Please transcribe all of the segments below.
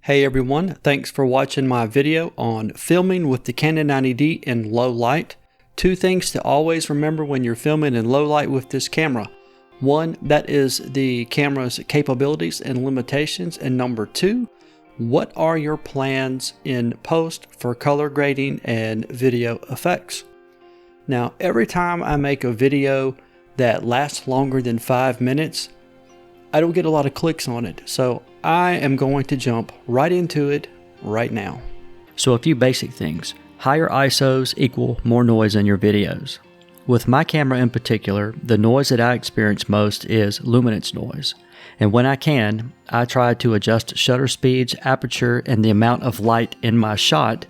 Hey everyone, thanks for watching my video on filming with the Canon 90D in low light. Two things to always remember when you're filming in low light with this camera. One, that is the camera's capabilities and limitations, and number two, what are your plans in post for color grading and video effects? Now, every time I make a video that lasts longer than 5 minutes, I don't get a lot of clicks on it, so I am going to jump right into it right now. So a few basic things. Higher ISOs equal more noise in your videos. With my camera in particular, the noise that I experience most is luminance noise. And when I can, I try to adjust shutter speeds, aperture, and the amount of light in my shot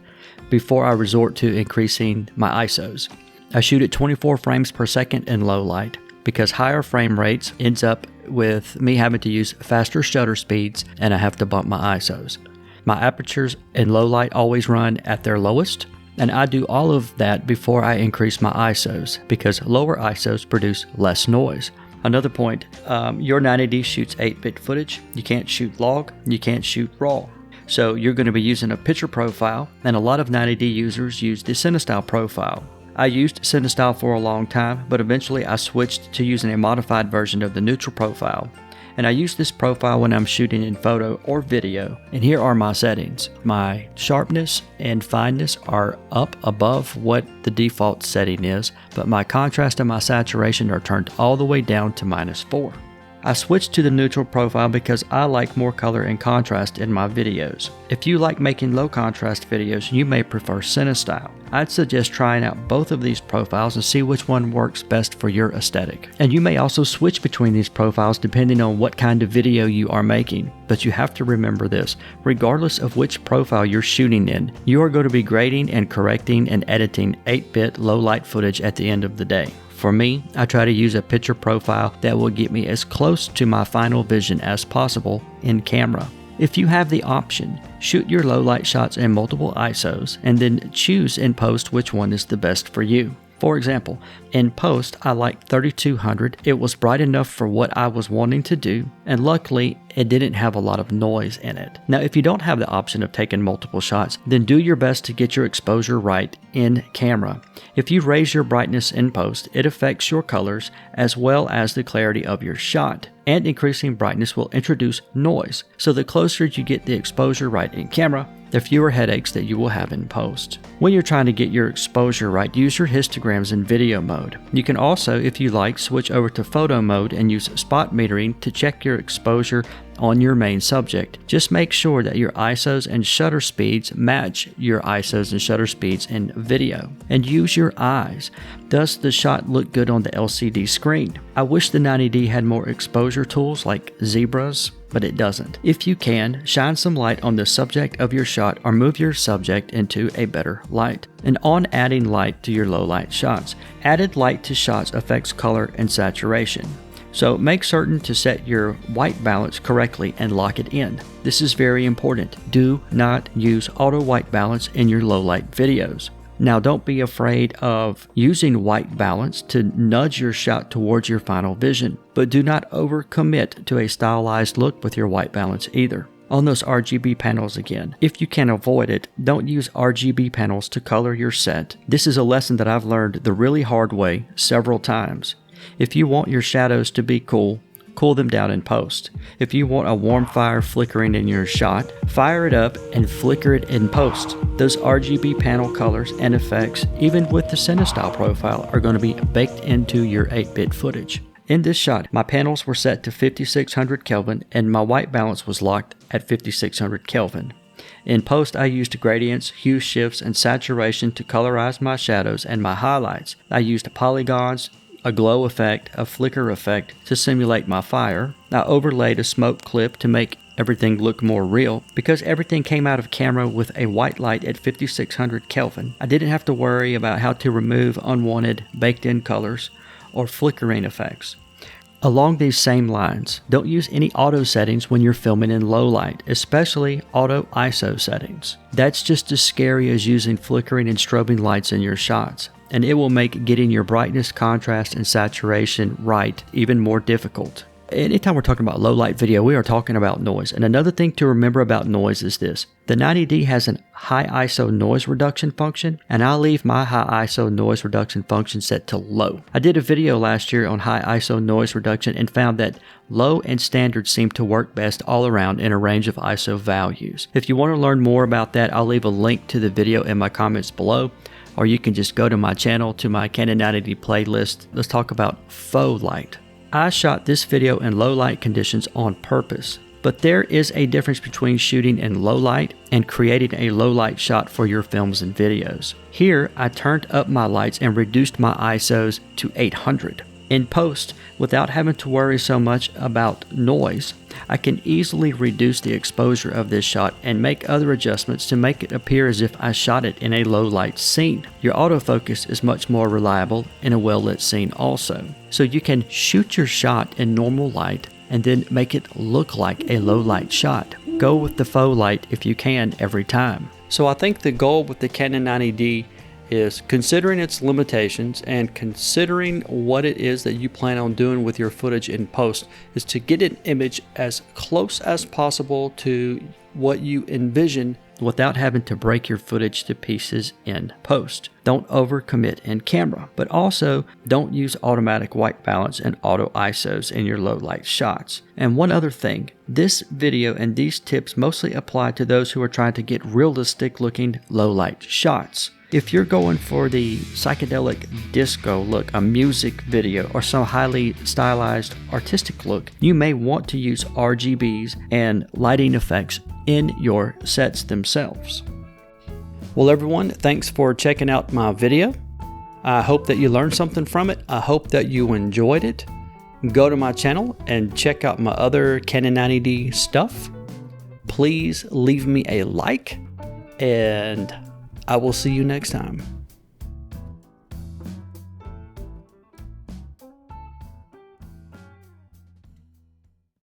before I resort to increasing my ISOs. I shoot at 24 frames per second in low light, because higher frame rates ends up with me having to use faster shutter speeds and I have to bump my ISOs. My apertures in low light always run at their lowest, and I do all of that before I increase my ISOs because lower ISOs produce less noise. Another point, your 90D shoots 8-bit footage. You can't shoot log, you can't shoot raw. So you're going to be using a picture profile, and a lot of 90D users use the CineStyle profile. I used CineStyle for a long time, but eventually I switched to using a modified version of the neutral profile. And I use this profile when I'm shooting in photo or video. And here are my settings. My sharpness and fineness are up above what the default setting is, but my contrast and my saturation are turned all the way down to -4. I switched to the neutral profile because I like more color and contrast in my videos. If you like making low contrast videos, you may prefer CineStyle. I'd suggest trying out both of these profiles and see which one works best for your aesthetic. And you may also switch between these profiles depending on what kind of video you are making. But you have to remember this, regardless of which profile you're shooting in, you are going to be grading and correcting and editing 8-bit low light footage at the end of the day. For me, I try to use a picture profile that will get me as close to my final vision as possible in camera. If you have the option, shoot your low light shots in multiple ISOs and then choose in post which one is the best for you. For example, in post, I like 3200. It was bright enough for what I was wanting to do, and luckily, it didn't have a lot of noise in it. Now, if you don't have the option of taking multiple shots, then do your best to get your exposure right in camera. If you raise your brightness in post, it affects your colors as well as the clarity of your shot. And increasing brightness will introduce noise. So the closer you get the exposure right in camera, the fewer headaches that you will have in post. When you're trying to get your exposure right, use your histograms in video mode. You can also, if you like, switch over to photo mode and use spot metering to check your exposure on your main subject. Just make sure that your ISOs and shutter speeds match your ISOs and shutter speeds in video. And use your eyes. Does the shot look good on the LCD screen? I wish the 90D had more exposure tools like zebras, but it doesn't. If you can, shine some light on the subject of your shot or move your subject into a better light. And on adding light to your low light shots. Added light to shots affects color and saturation. So make certain to set your white balance correctly and lock it in. This is very important. Do not use auto white balance in your low light videos. Now don't be afraid of using white balance to nudge your shot towards your final vision, but do not overcommit to a stylized look with your white balance either. On those RGB panels again, if you can avoid it, don't use RGB panels to color your set. This is a lesson that I've learned the really hard way several times. If you want your shadows to be cool, cool them down in post. If you want a warm fire flickering in your shot, fire it up and flicker it in post. Those RGB panel colors and effects, even with the CineStyle profile, are going to be baked into your 8-bit footage. In this shot, my panels were set to 5600 Kelvin and my white balance was locked at 5600 Kelvin. In post, I used gradients, hue shifts, and saturation to colorize my shadows and my highlights. I used polygons, a glow effect, a flicker effect to simulate my fire. I overlaid a smoke clip to make everything look more real. Because everything came out of camera with a white light at 5600 Kelvin, I didn't have to worry about how to remove unwanted baked-in colors or flickering effects. Along these same lines, don't use any auto settings when you're filming in low light, especially auto ISO settings. That's just as scary as using flickering and strobing lights in your shots. and it will make getting your brightness, contrast, and saturation right even more difficult. anytime we're talking about low light video, we are talking about noise. And another thing to remember about noise is this. The 90D has a high ISO noise reduction function, and I leave my high ISO noise reduction function set to low. I did a video last year on high ISO noise reduction and found that low and standard seem to work best all around in a range of ISO values. If you want to learn more about that, I'll leave a link to the video in my comments below, or you can just go to my channel, to my Canon 90D playlist. Let's talk about faux light. I shot this video in low light conditions on purpose, but there is a difference between shooting in low light and creating a low light shot for your films and videos. Here, I turned up my lights and reduced my ISOs to 800. In post, without having to worry so much about noise, I can easily reduce the exposure of this shot and make other adjustments to make it appear as if I shot it in a low light scene. Your autofocus is much more reliable in a well lit scene also. So you can shoot your shot in normal light and then make it look like a low light shot. Go with the faux light if you can every time. So I think the goal with the Canon 90D is, considering its limitations and considering what it is that you plan on doing with your footage in post, is to get an image as close as possible to what you envision without having to break your footage to pieces in post. Don't overcommit in camera, but also don't use automatic white balance and auto ISOs in your low light shots. And one other thing, this video and these tips mostly apply to those who are trying to get realistic looking low light shots. If you're going for the psychedelic disco look, a music video, or some highly stylized artistic look, you may want to use RGBs and lighting effects in your sets themselves. Well everyone, thanks for checking out my video. I hope that you learned something from it. I hope that you enjoyed it. Go to my channel and check out my other Canon 90D stuff. Please leave me a like, and I will see you next time.